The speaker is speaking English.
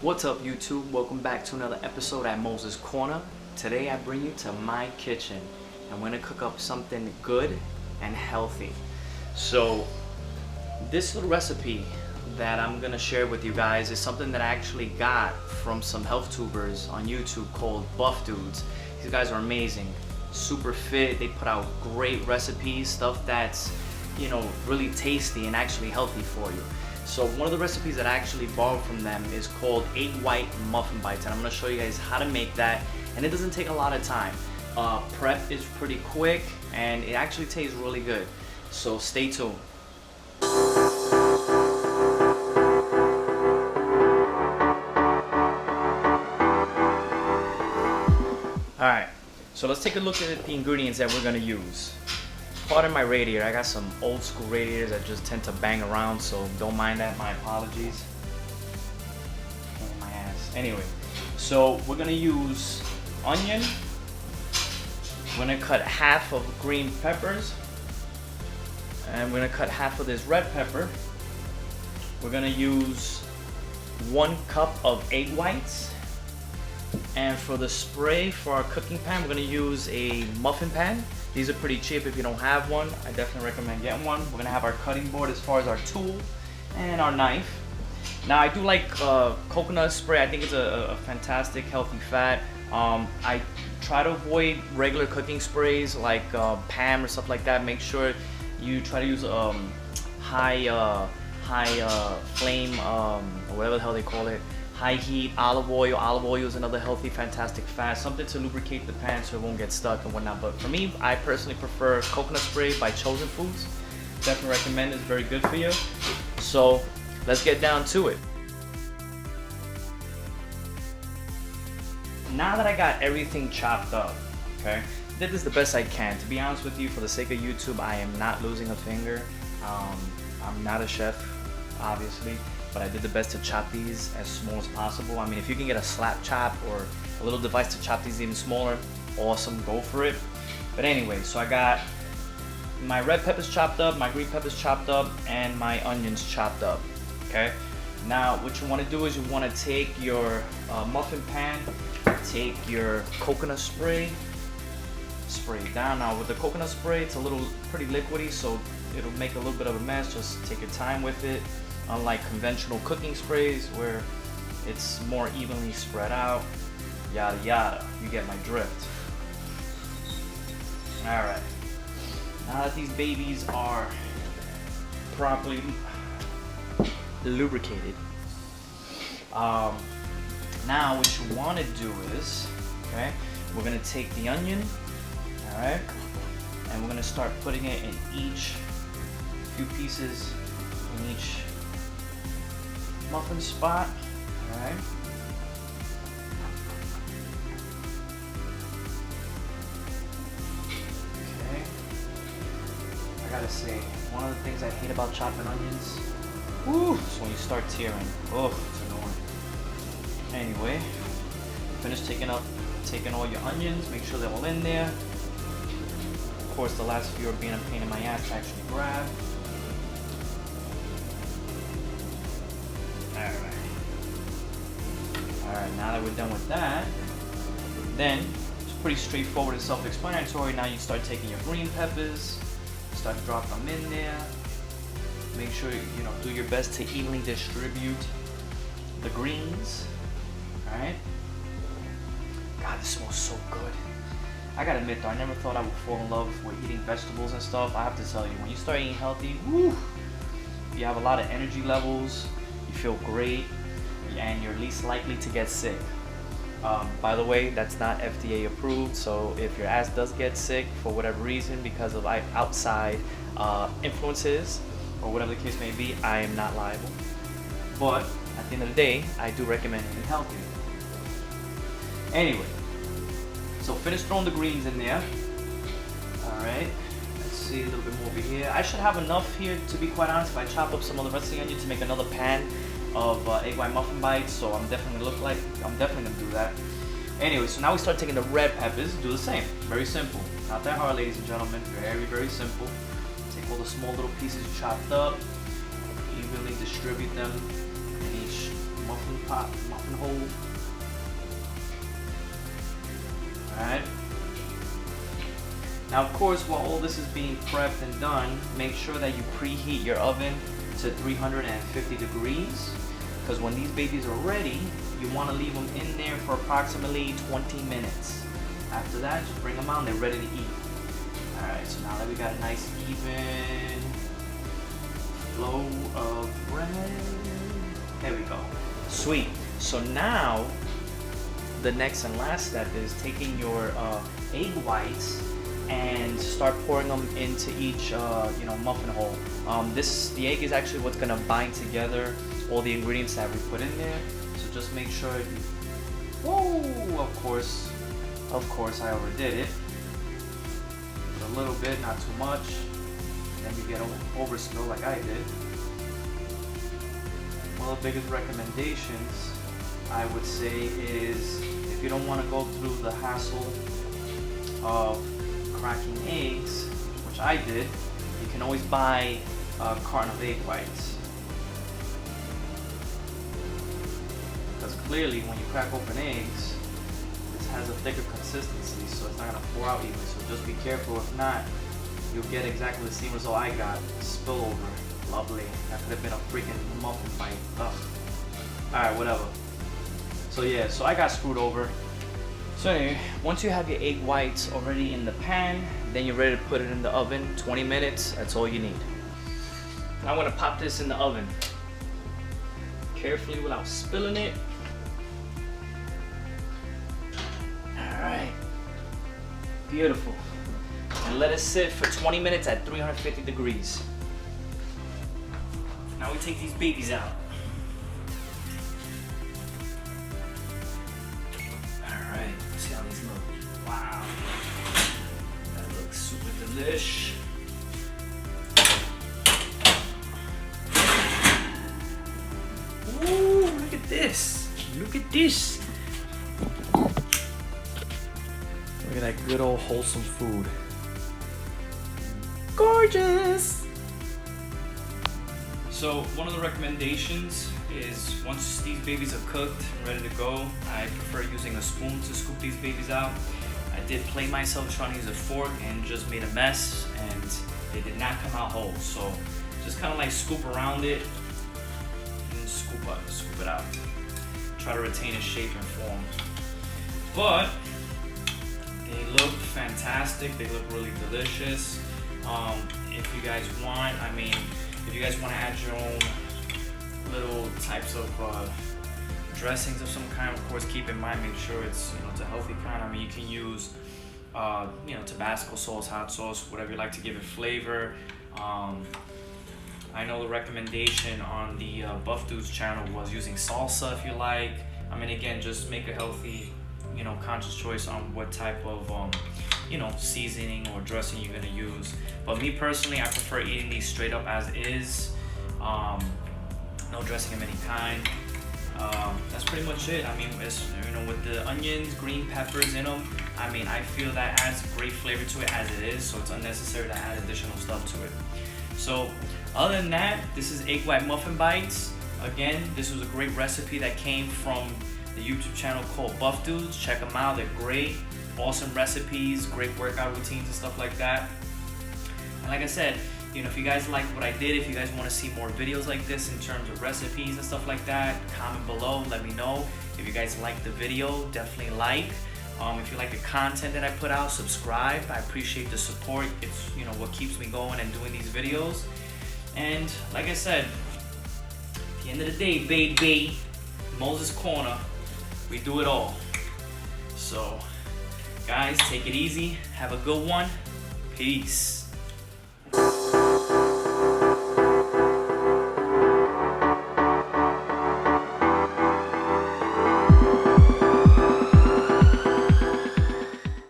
What's up YouTube? Welcome back to another episode at Moses Corner. Today I bring you to my kitchen. I'm going to cook up something good and healthy. So this little recipe that I'm going to share with you guys is something that I actually got from some health tubers on YouTube called Buff Dudes. These guys are amazing, super fit. They put out great recipes, stuff that's, really tasty and actually healthy for you. So one of the recipes that I actually borrowed from them is called Egg White Muffin Bites, and I'm going to show you guys how to make that, and it doesn't take a lot of time. Prep is pretty quick and it actually tastes really good, so stay tuned. Alright, so let's take a look at the ingredients that we're going to use. Pardon my radiator, I got some old school radiators that just tend to bang around, so don't mind that, my apologies. Oh, my ass. Anyway, so we're gonna use onion. We're gonna cut half of green peppers, and we're gonna cut half of this red pepper. We're gonna use 1 cup of egg whites, and for the spray for our cooking pan, we're gonna use a muffin pan. These are pretty cheap. If you don't have one, I definitely recommend getting one. We're gonna have our cutting board as far as our tool and our knife. Now I do like coconut spray. I think it's a fantastic healthy fat. I try to avoid regular cooking sprays like Pam or stuff like that. Make sure you try to use high flame, or whatever the hell they call it. High heat olive oil. Olive oil is another healthy, fantastic fat. Something to lubricate the pan so it won't get stuck and whatnot. But for me, I personally prefer coconut spray by Chosen Foods. Definitely recommend. It's very good for you. So let's get down to it. Now that I got everything chopped up, okay, did this the best I can. To be honest with you, for the sake of YouTube, I am not losing a finger. I'm not a chef, obviously, but I did the best to chop these as small as possible. I mean, if you can get a slap chop or a little device to chop these even smaller, awesome, go for it. But anyway, so I got my red peppers chopped up, my green peppers chopped up, and my onions chopped up, okay? Now, what you wanna do is you wanna take your muffin pan, take your coconut spray it down. Now, with the coconut spray, it's pretty liquidy, so it'll make a little bit of a mess. Just take your time with it. Unlike conventional cooking sprays where it's more evenly spread out, yada yada, you get my drift. Alright, now that these babies are properly lubricated, now what you want to do is, okay, we're going to take the onion, alright, and we're going to start putting it in each few pieces in each muffin spot, alright. Okay. I gotta say, one of the things I hate about chopping onions, is when you start tearing. Oh, it's annoying. Anyway, finish taking all your onions, make sure they're all in there. Of course, the last few are being a pain in my ass to actually grab. Alright, now that we're done with that, then it's pretty straightforward and self-explanatory. Now you start taking your green peppers, start to drop them in there. Make sure do your best to evenly distribute the greens. Alright? God, this smells so good. I gotta admit though, I never thought I would fall in love with eating vegetables and stuff. I have to tell you, when you start eating healthy, you have a lot of energy levels, you feel great, and you're least likely to get sick. By the way, that's not FDA approved, so if your ass does get sick for whatever reason because of outside influences or whatever the case may be, I am not liable. But at the end of the day, I do recommend eating healthy. Anyway, so finish throwing the greens in there. Alright, let's see a little bit more over here. I should have enough here, to be quite honest, if I chop up some of the rest of the onion to make another pan of Egg White Muffin Bites, so I'm definitely gonna do that. Anyway, so now we start taking the red peppers, do the same. Very simple. Not that hard, ladies and gentlemen. Very, very simple. Take all the small little pieces you chopped up, evenly distribute them in each muffin muffin hole. Alright. Now of course, while all this is being prepped and done, make sure that you preheat your oven to 350 degrees, because when these babies are ready, you want to leave them in there for approximately 20 minutes. After that, just bring them out and they're ready to eat. Alright, so now that we got a nice even flow of bread, there we go. Sweet. So now, the next and last step is taking your egg whites and start pouring them into each muffin hole. The egg is actually what's gonna bind together all the ingredients that we put in there. So just make sure you, whoa, of course I overdid it. A little bit, not too much. Then you get overspill like I did. One of the biggest recommendations I would say is, if you don't want to go through the hassle of cracking eggs, which I did, you can always buy a carton of egg whites. Because clearly when you crack open eggs, this has a thicker consistency, so it's not going to pour out evenly, so just be careful. If not, you'll get exactly the same result I got. Spill over. Lovely. That could have been a freaking muffin bite. Ugh. Alright, whatever. So yeah, so I got screwed over. So anyway, once you have your egg whites already in the pan, then you're ready to put it in the oven. 20 minutes, that's all you need. Now I'm gonna pop this in the oven. Carefully without spilling it. Alright. Beautiful. And let it sit for 20 minutes at 350 degrees. Now we take these babies out. Alright, let's see how these look. Wow. That looks super delish. Ooh, look at this. Look at this. Look at that good old wholesome food. Gorgeous! So one of the recommendations is, once these babies are cooked, ready to go, I prefer using a spoon to scoop these babies out. I did play myself trying to use a fork and just made a mess, and they did not come out whole. So just kind of like scoop around it and scoop it out. Try to retain its shape and form. But they look fantastic. They look really delicious. If you guys want, if you guys want to add your own little types of dressings of some kind, of course, keep in mind, make sure it's it's a healthy kind. You can use Tabasco sauce, hot sauce, whatever you like to give it flavor. I know the recommendation on the Buff Dudes channel was using salsa if you like. Again, just make a healthy, conscious choice on what type of seasoning or dressing you're gonna use. But me personally, I prefer eating these straight up as is. No dressing of any kind. That's pretty much it. It's, with the onions, green peppers in them, I feel that adds great flavor to it as it is, so it's unnecessary to add additional stuff to it. So other than that, this is Egg White Muffin Bites. Again, this was a great recipe that came from the YouTube channel called Buff Dudes. Check them out, they're great. Awesome recipes, great workout routines and stuff like that. And like I said, if you guys like what I did, if you guys want to see more videos like this in terms of recipes and stuff like that, comment below, let me know. If you guys like the video, definitely like. If you like the content that I put out, subscribe. I appreciate the support. It's what keeps me going and doing these videos. And like I said, at the end of the day, baby, Moses Corner, we do it all. So guys, take it easy. Have a good one. Peace.